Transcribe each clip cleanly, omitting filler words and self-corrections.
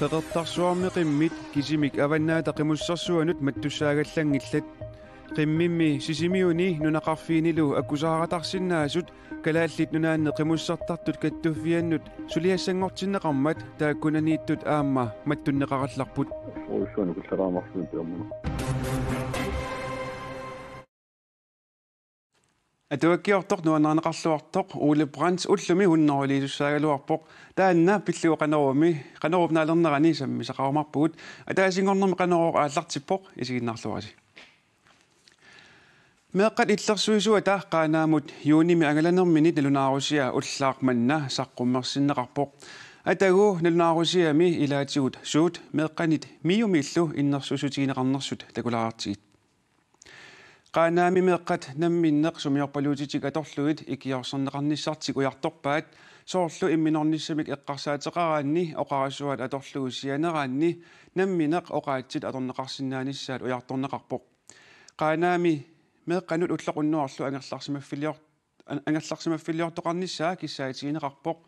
Peqertarsuarmi qimmit kisimik avannaata qimussarsuanut mattussaagallanngillat qimmimmi sisimiuni nunaqarfiinilu akkusaaratarsinnaasut kalaallit nunaanne qimussartartut kattuffiannut suliassangortinneqarmat taakkunaniittut aamma mattunneqarallarput Atuakkiortoq nuannaanaqarluartoq Ole Brands ullumi hunnaruliisussaaгаluarpoq taanna pilluoqanerumi qanerupnaalernerani sammisaqarumarpugut ataasingornermi qaneruq aallartippoq isiginnarluarasi meeqqat illersuisua taaqqaanaamut juunimi angalanermini nalunaarusia ullaaqmanna saqqummersinneqarpoq atagu nalunaarusiami ilaatigut suut meeqqanit miumiillu innersusutiineqarnersut takulaartigit qaanaami meeqqat namminneq sumiorpaluutitik atorlugit ikiorserneqarnissartik ujartorpaat soorlu imminornissamik eqqarsaateqaraanni oqarasuat atorlugusianeraanni nammineq oqaatsit atorneqarsinnaanissaat ujartorneqarpoq qaanaami meeqqanut ulloqunnuarlu angerlarsimaffiliortoqarnissaa kissaatigineqarpoq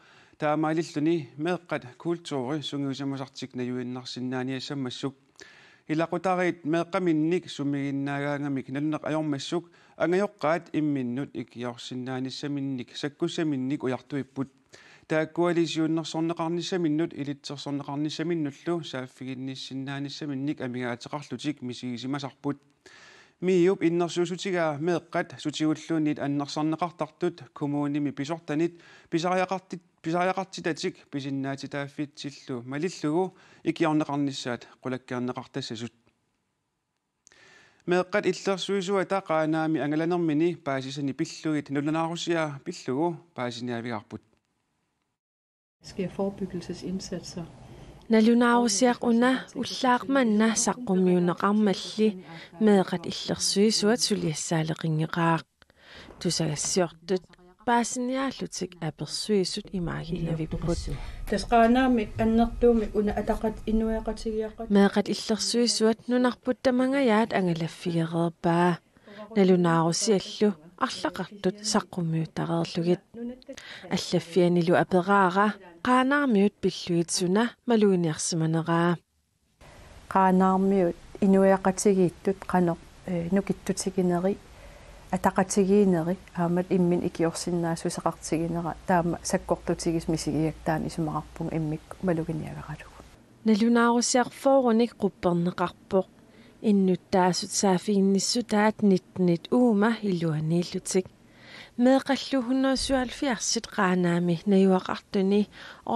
taamaalilluni meeqqat kultuuri sungiusamusartik najuinnarsinnaaniassammassuk ilaqutarit meeqqaminnik sumiginnaagaangamik nalunneq ajormassuk angajoqqaat imminnut ikiorsinnaanissaminik sakkussaminnik ujartuipput taakkualisiunnersorneqarnissaminnut ilitsersorneqarnissaminnullu saaffiginnissinnaanissaminik amigaateqarlutik misigisimasarput miiup innersuusutigaa meeqqat sutiulluunniit annersarneqartartut kommunimi pisortanit pisariaqartitatik pisinnaatitaaffitsillu malillugu ikiorneqarnissaat qulakkiarneqartassasut meeqqat illersuisuata qaanaami angalanermini paasisani pillugit nullanaarusia pillugu paasiniavigarput sker forebyggelsesindsatser nalunaarusiaq una ullaaqmanna saqqummiuneqarmalli meeqat illersuisuat suliassaaleqingeqaaq tusagassiortut paasiniaallutik apersuisut imaaginnavipput tasqaanaami annertuumi una ataqat inuaqatigiaqat meeqat illersuisuat nunarputtamagayaat angalaffigereerpaa nalunaarusiallu арлақартут саққуммиуттареерлугит аллаффианилу апераара qaanaarmiut pilluitsuna maluiniarsimanераа qaanaarmiut inuaqatigiittut qanoq nukittutigineri ataqatigiineri aamat immin ikiorsinnaasuseqartiginera taama sakkortutigis misigiaktaan isumaqarpung immik maluginiagaralugu nalunaarusiarfoorunik qupperneqarpoq innuttaasut saafiinnissutaat nitnit uuma iluaniillutik meeqallu 177 qaanaami najuaqartuni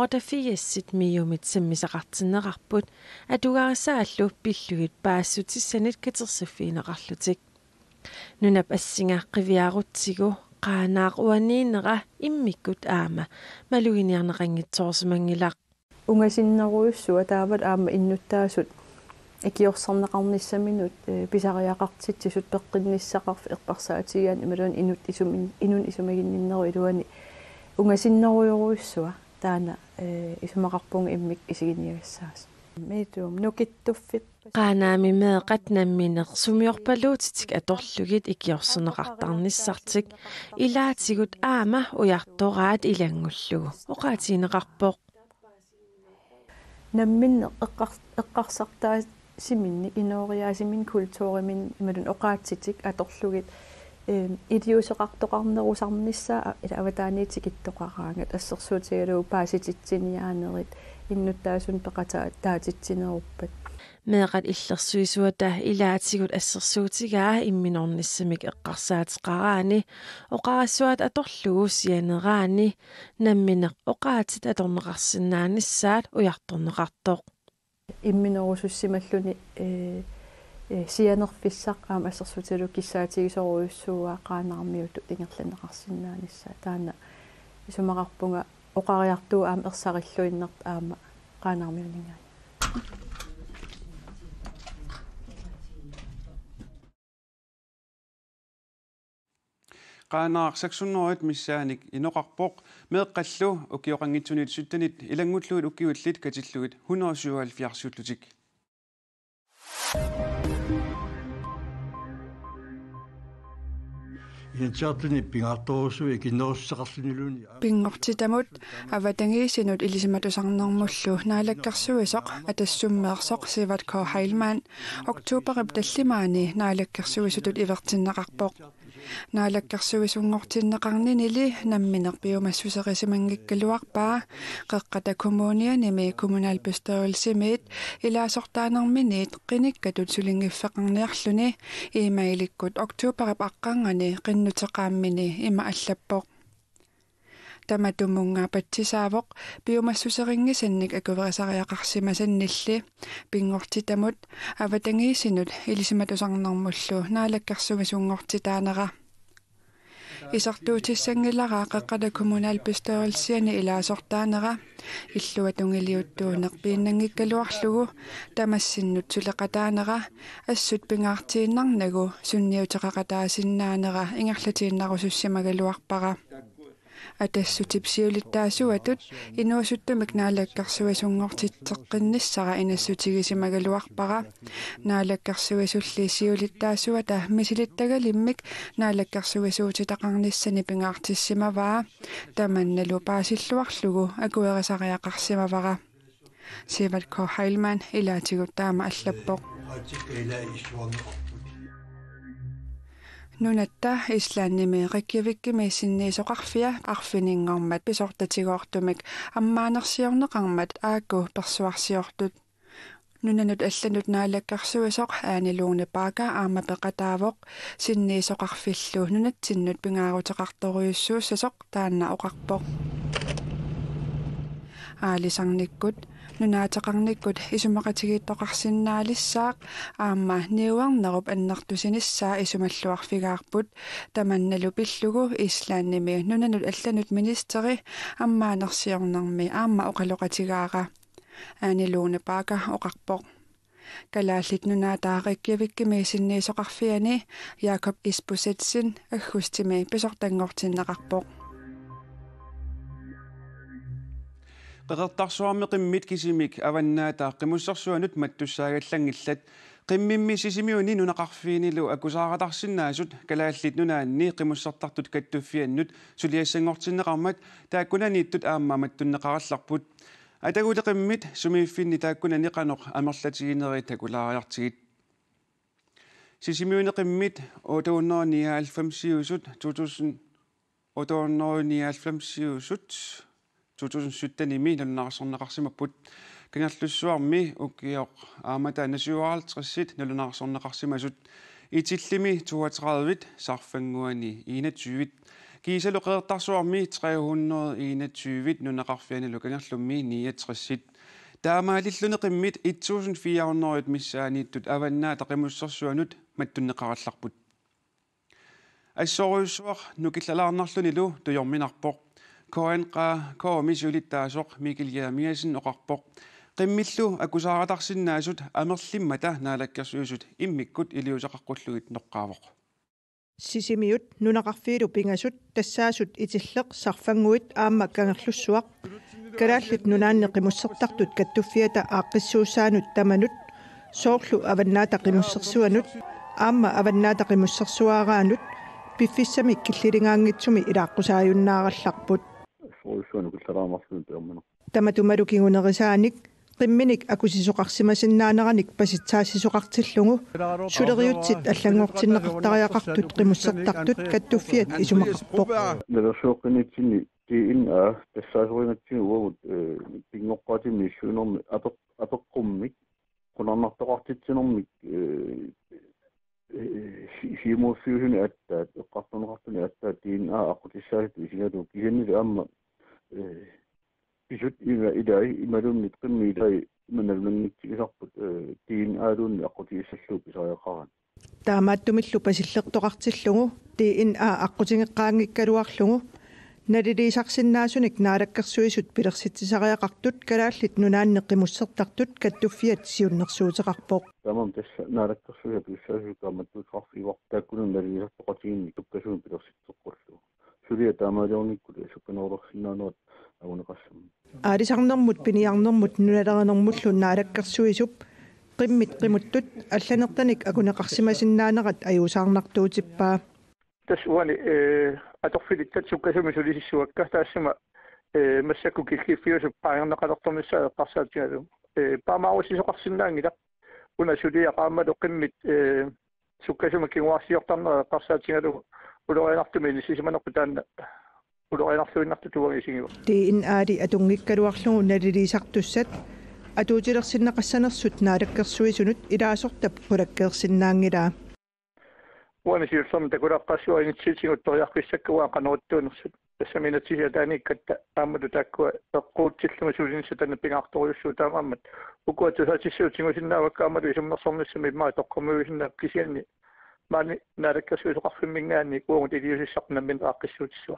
ordafiassit miumit sammisaqartinneqarput atugarisaallu pillugit paassutисsanит katersaffiineqarlutik nunap assingaaqqiviarutsigu qaanaaq uaniinera immikkut aama maluginiarneqanngitsoorsimangilaq ungasinneruussua taavat aama innuttaasut ikiorserneqarnissaminut pisariaqartitsisut peqqinissaqarf eqqarsaatigaan imalun inun isumaginninneru iluani ungasinneruuruussua taana isumaqarpunga immik isiginiagassaas meetuum nukittuffit qaanaami meeqat nammineq sumiorpaluutitik atorlugit ikiorserneqartarnissartik ilaatigut aama ujartoraat ilangullugu oqaatiineqarpoq namminneq eqqarsartaa siminni inooriaasimin kultuurimin imalun oqaatsitik atorlugit idiuseqartoqarnerusarnissaa ila avataaniitikittoqaraangat assersuutigaluu paasititsiniaanerit innuttaasun peqataa taatitsineruppat meeqat illersuisuata ilaatigut assersuutigaa imminornissamik eqqarsaateqaraani oqarassuat atorlugu sianeraani nammineq oqaatit atorneqarsinnaanissaat ujartorneqartoq imminerusussimalлуни sianerfissaq aama assersuutigalu kissaatigisoruussuugaa qaanarmiuttu ingerlaneqarsinnaanissaa taana isumaqarpunga oqariartuu aama ersarilluinnert aama qaanarmiuningaani qaanaaq 600 missaanik inoqarpoq meeqqallu ukioqangitsunit suttanit ilangulluit ukkiullit katillugit 177 интиартуни пингаартуусуи киннеруссақарлунилуни пингортитамут аватангиисинут илисиматусарнэрмуллу наалаккерсуисоқ атассуммеерсоқ Sivert K. Heilmann октууперип таллимаани наалаккерсуисутут ивертиннеқарпоқ наалаккерсуисунгортиннеқарнинили намминерпиумассусерисимангиккалуарпаа қеққата коммунианими kommunalbestyrelsemit илаасортаанерминит қиниккатут сулингиффеқарниарлуни имаиликкут октууперип аққангани қиннутеқааммини има аллаппоқ таматумунга патсисаавоқ биумассусерингисанник акуверисариақарсимасаннилли пингортитамут аватангиисинут илисиматусарнэрмуллу наалаккерсугисунгортитаанера исартуутиссангилараа қеққата kommunalbestyrelseni илаасортаанера иллуатунгилиуттуунеқ пииннангиккалуарлугу тамассиннут сулеқатаанера ассут пингаартииннарнагу сунниутеқақатаасиннаанера ингерлатииннарусуссимагалуарпара атассутипсиулиттаасуатут инуусуттумик наалаккерсуисунгортитсеққинниссара инассутигисимагалуарпара наалаккерсуисуллиисиулиттаасуата мисилиттагалиммик наалаккерсуисуутитақарниссани пингаартиссимаваа таманналу паасиллуарлугу акуерисариақарсимавара Sivert K. Heilmann илаатигут таама аллаппоқ нунатта ислаанними риккивиккими синниисоқарфиа арфинингормат писортатигоортумик аммаанерсиорнеқармат аакку персуарсиортут нунанут алланут наалаккарсуисоқ аанилууне паака аама пеқатаавоқ синниисоқарфиллу нунатсиннут пингаарутеқарторуйуссууссасоқ таанна оқарпоқ аалисарниккут нунаатеқарниккут исумақатигииттоқарсиннаалиссаақ аама ниуарнеруп аннартусиниссаа исумаллуарфигаарпут таманналу пиллугу ислаанними нунанут алланут министери аммаанерсиорнэрми аама оқалоқатигаара аанилууне паака оқарпоқ калааллит нунаатаариккивиккими синниисоқарфиани Jakob Isbosatsin аггустими писортангортиннеқарпоқ qeqertarsuarmi qimmit kisimik avannaata qimussarsuanut mattussaagallanngillat qimmimmi sisimiuni nunaqarfiinilu akusaaratarsinnaasut kalaallit nunaanni qimussartartut kattuffiannut suliassangortinneqarmat taakkunaniittut aamma mattunneqarallarput atagule qimmit sumiiffinni taakkunani qanoq amerlatiginerit takulaariartigit sisimiuni qimmit 899 2017 nalunarsorneqarsimapput kangerlussuarmi ukioq aamata nasuaraltrissit nalunarsorneqarsimasut itillimi 32 sarfanguani 21 kiisaluqeertarsuarmi 321 nunaqarfianilu kangerlummi 69 taamaalillune qimmit 1400 missaaniittut avannaata qimussarsuanut mattunneqarallarput assoruussuaq nukillalaarnarlunilu tuyorminarpoq koomisulittaasoq Mikkel Jeremiasen oqarpoq qimmillu akusaaratarsinnaasut amerlimmata naalakkersuusut immikkut iliusaqaqqulluit noqqaavoq sisimiut nunaqarfiilu pingasut tassaasut itilleq sarfanguit aamma kangerlussuaq kalaallit nunaanne qimussertartut kattuffiata aaqqissuussaanut tamanut soorlu avannaata qimussersuanut aamma avannaata qimussersuaraanut piffissamik killiligaangitsumi ilaaqqusaajunnaarallarput tamatumalukingunerisaanik qimminik akusisuqarsimasinnaaneranik pasitsaassisuqartillungu suleriutsit аллангортиннеқартариақартут qimussertartut kattuffiat isumaqarpoq нерсооқинитсини тиин тассаасурингатсигу уут пингоққатими сюнерми апеққуммик qunarnartoqartitsinэрmik химофиуни аттаат эққартунеқартуни аттаат тиин аққутиссаалит исигалу кисаннили аама писут илай ималуннит қимми илай иманалунгитсигисарпут тиин аалуунни аққутиссаллуу писариақаран таамааттумиллу пасиллертоқартиллугу тиин аққутингеққаангиккалуарлугу налилисарсиннаасуник наалаккерсуисут пилерситсисариақартут калааллит нунаанне қимуссертартут каттуффиат сиуннерсуутеқарпоқ тамам тасса наалаккерсуя писсаасукааматтуутеқарфигоқ тааккунун налилисартоқатигинни туккасуун пилерситсеққуллу сулия таамаалиорниккулу сукканеорлерсиннаануат агунеқассам аалисарнэрмут пиниарнэрмут нулалеринэрмуллу наалаккерсуисуп qimmitt qimuttut алланертаник акунеқарсимасиннаанерат аюусаарнартуутиппаа تسواني أتوفي التسوق كسم سولي السوق كتاسمة مسكوا كيف يوسف قاعنا قدرتم الساعة قصات جادو بما وسيس قصنا نجدا ونسودي قامة قمة سوق كسم كي واسي يقطن قصات جادو ولو نقطم السيس ما نقطن ولو نقطم نقطة يسينيو تي إن آدي أتونغيككاروарлугу налилисартуссат атуутилерсиннақассанерсут наалаккерсуисунут илаасортап пулаккеерсиннаангилаа وانا سير صم تقول قاسوا ان تشيلسي وتوياخ في السكه وقنوتو نفسد سمينا تيجي داني كت امد تاكو قوت تشل مسؤولين ستن بين اختو شو تمام وكو تساتي شو تشينا وكامد يسمى صم سمي ما تقوم ويشنا كيسيني ما ناركسو تقف منني كو تيجي شقنا من اقسو تسوا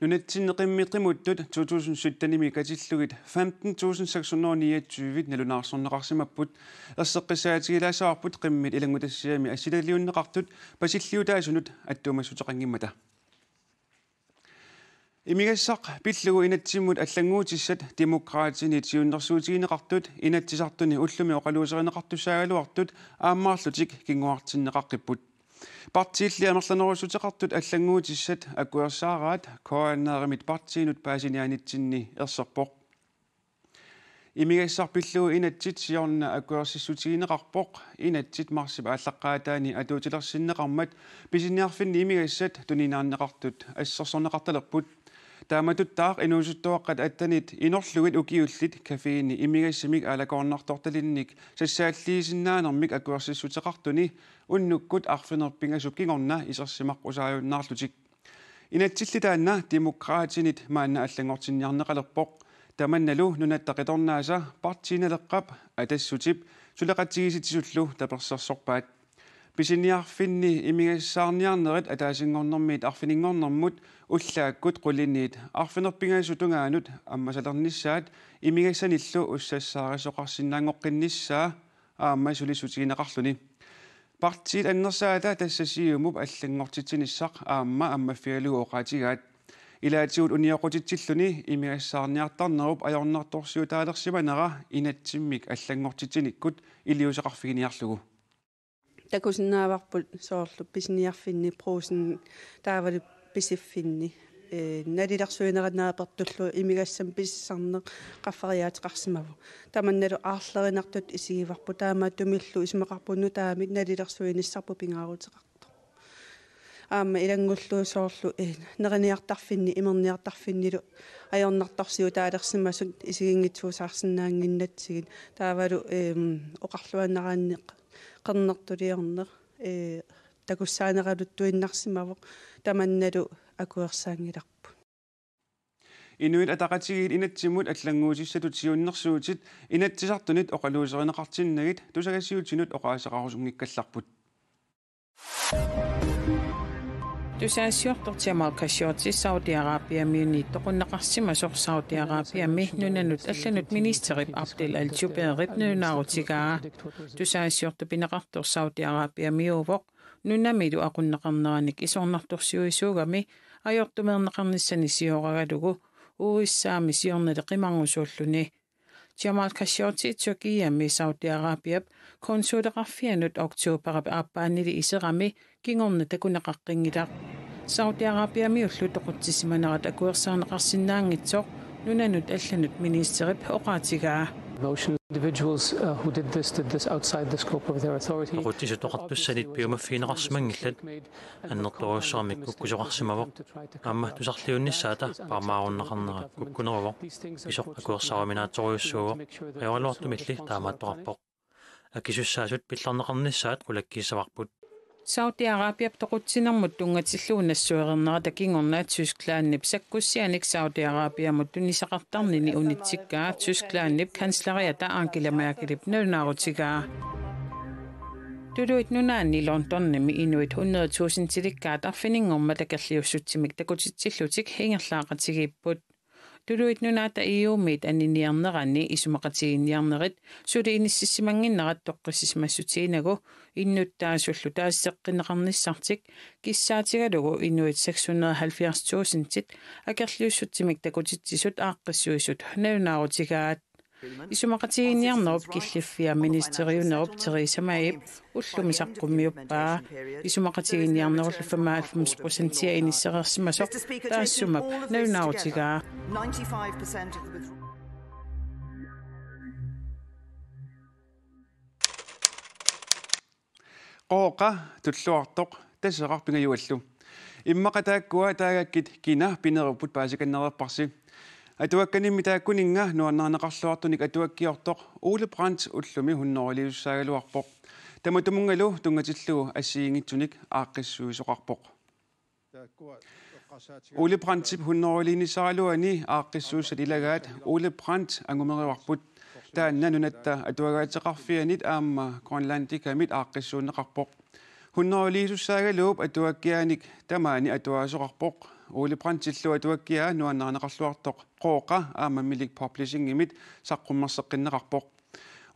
Nunatsinneqimmiqimutut 2017 katillugit 15,629 nalunarsorneqarsimapput erseqqisaatigilaasаарput qimmit ilangutassiami assilaliunneqartut pasilliutaasunut attuumassuteqangimmata imigassaq pillugu inatsimut allanguutissat demokraatini tiunnersuutigineqartut inatsisartuni ullumi oqaluuserineqartussaaгаluartut aammaarlutik kinguartinneqaqqipput Partiilli amerlanerusuteqartut allanguutissat akuersaaraat koanneerimit partiinut paasinianitsinni erserpoq imigassarpillugu inatsit siorna akuersissutigineqarpoq inatsit marsipa allaqqaataani atuutilersinneqarmat pisiniarfinni imigassat tuninaanneqartut assersorneqartalerput taamatuttaa inuusuttuaqqat attanit inorlugit ukiullit kafeini imigassamik alakornartortalinnik sassaalliisinnaanermik akuersissutеqartuni unnukkut arfinerpingasuk kingorna isersimaq usaajunnaarlutik inatsillitaanna demokraatinit maanna allangortinniarneqalerpoq tamannalu nunattaqitornaasa partiinaleqqap atassutip suleqatigisitisullu tapersersorpaat pisiniarfinni imigassaarniarnerit ataasingornermiit arfiningornermut ullaakkut qulinniit arfinerpingaasutungaanut ammasalernissaat imigassanillu ussassaaриsoqarsinнаангоққиннissaa аама сулисутигинеқарлуни партиит аннерсаата тассасиумуп аллангортитсинissaq аама аммаффигалугу оqaатигаат илаатигут униоқутитсиллуни имигассаарниартарнеруп аёрнарторсиутаалерсиманера инатсиммик аллангортитсиниккут илиусеқарфигиниарлугу такусиннааварпут соорлу писниарфинни пруусин таавали писиффинни налилерсуинеранааапертуллу имигассам писсарне qaffariaatiqarsimavу таманналу аарлеринартут исигиварпу таамааттумиллу исмеқарпунну таамик налилерсуиниссарпу пингаарутеқарту аама илангуллуу соорлу нерениартарфинни имерниартарфиннилу аёрнарторсиу таалерсимасут исигингитсуусаарсинаангиннатсигит таавалу оқарлуаннарааннеқ qernnertuliorner takussaaneralutuinnarsimavoq tamannalu akuersaangilarpu inuit ataqatigit inatsimut allanguutissatut siunnersuutit inatsisartunit oqaluuserineqartinnagit tusagasiutinut oqaaseqarusungikkallarput Tusaasiortortiamal kashiorti Saudi-Arabiamiuni toqunneqarsimasoq Saudi-Arabiami nunanut allanut ministerip Abdel Al-Jubeerit nunaarutigaa tusaasiortu pineqartor Saudi-Arabiamiuvoq nunamilu aqunneqarneranik isornartorsiuisuugami ajortumeerneqarnissani sioragalugu uissaami siornale qimarngusuulluni Jamal Khashoggi Turkiami Saudi-Arabiab konsuleqarfianut oktuuparap aappaannili iserami kingorna takuneqaqqingilaq Saudi-Arabiami ullu toquttissimanerat akuersaarneqarsinnaangitsoq nunanut allanut ministerip oqaatigaa individuals who did this outside the scope of their authority. Quttisatuqartussanit piumaffiineqarsimangillat annertorussarmik kukkusoqarsimavoq amma tusarliunnissaata parmaarunneqarnera kukkuneruvoq isoq akuersaraminaattoriussuuvoq ajoraluartumilli taamaattoqarpoq akisussaassut pillarneqarnissaat qulakkiissavarput Saudi-Arabiab toqutsinarmut tungatilluunassuerernera takingornaat Tysklandnip sakkussianik Saudi-Arabiamut tunisaqartarnini unitsikkaa Tysklandnip kansleriata Angela Merkelip nunaarutigaa Tuluit nunaanni Londonnimi inuit 100,000 tilikkaat arfiningorma takalliussutsimik takutitsillutik hingerlaaqatigiipput Tuluit nunaata iuumit anniniarnerani isumeqatiginniarnerit suliinississimanginnerat toqqissismassutiinagu innuttaasullu taasseqqinneqarnissartik kissaatigalugu inuit 670,000 tit akerliussutsimik takutitsisut aaqqissuisut nunaarutigaat исумақатигиниарнеруп киллиффиа министериунеруп Терesa May уллумисаққуммиуппаа исумақатигиниарнеруллу 95% иниссеқерсимасоқ таассумап наунаутигаа qooqa tulluartoq tasseqarpingayuallu иммақатааккуа таагаккит кина пинеруппут паасиканнерерпарси атуакканимми тааккунинга нуаннаарнеқарлуартуник атуаккиортоқ Ole Brandt уллуми хуннорилиуссаагалуарпоқ таматумунгалу тунгатиллугу ассиингитсуник ааққиссуисоқарпоқ Ole Brandt хуннорилинисаалуани ааққиссууссат илагаат Ole Brandt ангумериуарпут таанна нунатта атуагаатеқарфианит аама Grønlandикамит ааққиссуунеқарпоқ хуннорилиисуссаагалууп атуаккианик тамаани атуаасоқарпоқ Ole Brandt иллу атуаккиаа нуаннаарнеқарлуартоқ qooqa аамаммилик publishing имит саққуммерсеққиннеқарпоқ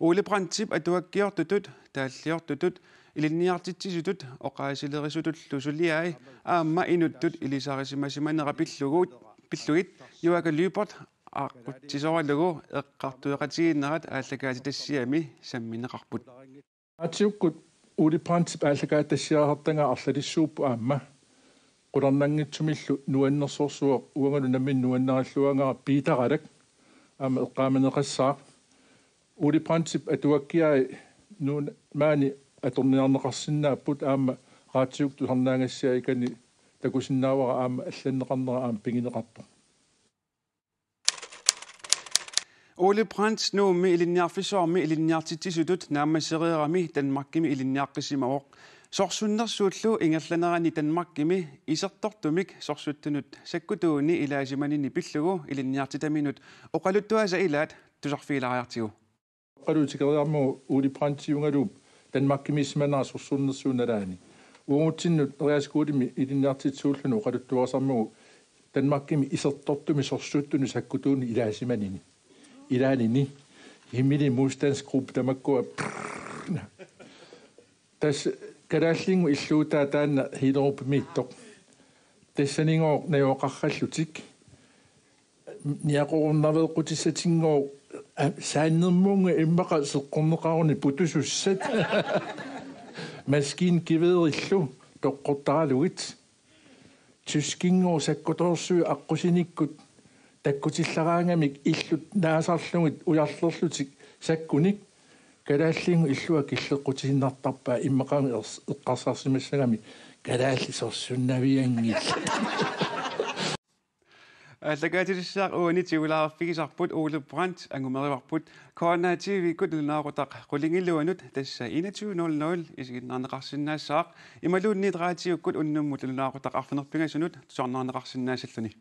Ole Brandt атуаккиортутут тааллиортутут илинниартитсисутут оқаасилерисутут лусулиаи аама инуттут илисарисимасиманера пиллугит юака Lübert аққутсисоралугу эққартуеқатигиннерат ааллагаати тассиами самминеқарпут атиуккут Ole Brandt ааллагаатассиаартанга арлалиссууппу аама qulornanngitsumillu nuannersorsuoq uangalu nammin nuannaralluangara piitaralak aama eqqaamaneqassaa Ole Brandt atuakkiai nuun maani atorniarneqarsinnaaput aama raatiuk tuharnaangassiai ikani takusinnaawara aama allanneqarnera aama pingineqartu Ole Brandt nuummi ilinniarfisoormi ilinniartitsisutut naammasserierami Danmarkimi ilinniaqqisimaoq sorsunnersuullu ingerlanerani Danmarkimi isertortumik sorsuttunut sakkutuuni ilaasimani pillugu ilinniartitaminut oqaluttuasa ilaat tusarfiilariartigu qaluutikeriarmu Ole Brandt iungaluup Danmarkimi ismanaa sorsunnersuunalaani uungutinnut eriaskuulimi ilinniartitsuullunu oqaluttuasarmugu Danmarkimi isertortumi sorsuttunu sakkutuuni ilaasimanini ilaanini himili modstandsgruppe tamakkua tas kadaallingu illuutaa taanna hilerupimiittoq tassaningoq najoqarrallutik niaqorunnaveequtissatinngoq saannermunga immaqa seqqorneqaruni putusussat maskinkiveerillu toqqortaralugit tyskinngor sakkutorssuu aqqusinikkut takkutillaraangamik illut naasarlungit ujarlerlutik sakkunik kadaallingu illua killeqqutinnartarpaa immaqaami eqqarsarsimassagami kadaallisorsunnaviangil аллагаатилиссаақ уани тиулаарфигисарпут Ole Brandt ангумериварпут Corona TV кулунаарутақ qulingilluanut тасса 21:00 исигиннаарнеқарсинаассаақ ималуунниит раатиуккут уннуммут лунаарутақ арфинерпингасунут тусарнаарнеқарсинаассаллуни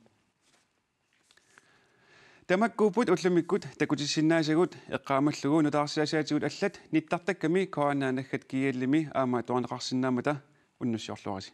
тамаккуупут уллумиккут такутиссиннаасагут эққаамаллугу нутаарсиасаатигут аллат ниттартакками коронанаггат киаллими аама туарнеқарсинаамата уннуссиорлуараси